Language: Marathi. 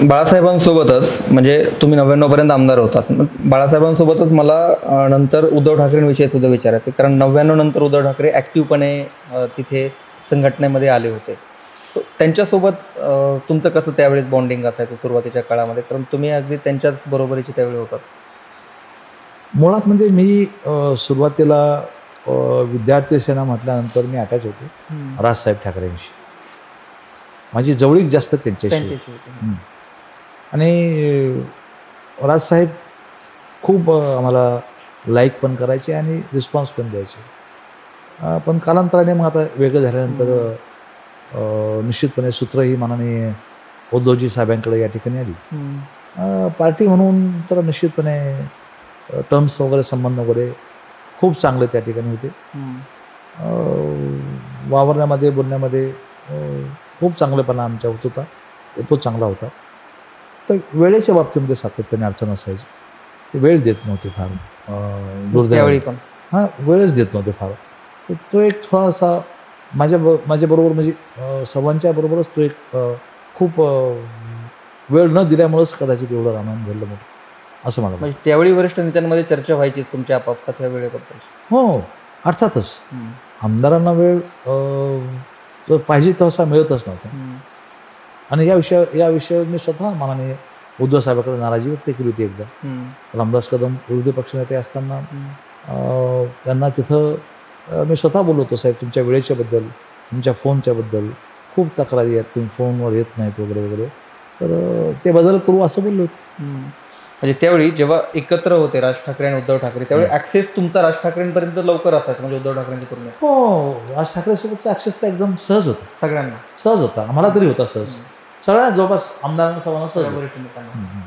बाळासाहेबांसोबतच म्हणजे तुम्ही 99 पर्यंत आमदार होतात. मग बाळासाहेबांसोबतच मला नंतर उद्धव ठाकरेंविषयी सुद्धा विचारायचं आहे. कारण 99 नंतर उद्धव ठाकरे ॲक्टिव्हपणे तिथे संघटनेमध्ये आले होते. त्यांच्यासोबत तुमचं कसं त्यावेळेस बॉन्डिंग असायचं सुरुवातीच्या काळामध्ये? कारण तुम्ही अगदी त्यांच्याच बरोबरीचे त्यावेळी होतात. मुळात म्हणजे मी सुरुवातीला विद्यार्थी सेना म्हटल्यानंतर मी अटॅच होतो राजसाहेब ठाकरेंशी. माझी जवळीक जास्त त्यांच्याशी होती. त्यांच्याशी होते. आणि राजसाहेब खूप आम्हाला लाईक पण करायचे आणि रिस्पॉन्स पण द्यायचे. पण कालांतराने मग आता वेगळं झाल्यानंतर निश्चितपणे सूत्र ही माननीय उद्धवजी साहेबांकडे या ठिकाणी आली. पार्टी म्हणून तर निश्चितपणे टर्म्स वगैरे संबंध वगैरे खूप चांगले त्या ठिकाणी होते. वावरण्यामध्ये बोलण्यामध्ये खूप चांगलेपणा आमच्या होत होता, तो चांगला होता. तर वेळेच्या बाबतीमध्ये सातत्याने अडचण असायची. ते वेळ देत नव्हते फार त्यावेळी पण हां, वेळच देत नव्हते फार. तर तो एक थोडासा माझ्याबरोबर म्हणजे सर्वांच्या बरोबरच तो एक खूप वेळ न दिल्यामुळंच कदाचित एवढं रामायण घडलं मोठं असं मला म्हणजे त्यावेळी वरिष्ठ नेत्यांमध्ये चर्चा व्हायची तुमच्या आपापसात ह्या वेळेबद्दल. हो, अर्थातच आमदारांना वेळ जो पाहिजे तसा मिळतच नव्हता. आणि या विषयावर मी स्वतः माननीय उद्धव साहेबांकडे नाराजी व्यक्त केली होती एकदा. रामदास कदम विरोधी पक्षनेते असताना त्यांना तिथं मी स्वतः बोललो होतो, साहेब तुमच्या वेळेच्याबद्दल, तुमच्या फोनच्याबद्दल खूप तक्रारी आहेत, तुम्ही फोनवर येत नाहीत वगैरे वगैरे, तर ते बदल करू असं बोललो होतो. म्हणजे त्यावेळी जेव्हा एकत्र होते राज ठाकरे आणि उद्धव ठाकरे त्यावेळी ॲक्सेस तुमचा राज ठाकरेंपर्यंत लवकर असायचा म्हणजे उद्धव ठाकरेंच्या तुलनेत? हो, राज ठाकरेसोबतचा ॲक्सेस तर एकदम सहज होता. सगळ्यांना सहज होता, आम्हाला तरी होता सहज. सगळ्यांना जवळपास आमदारांना सर्वांना सहज होता. वरिष्ठ नेत्यांना.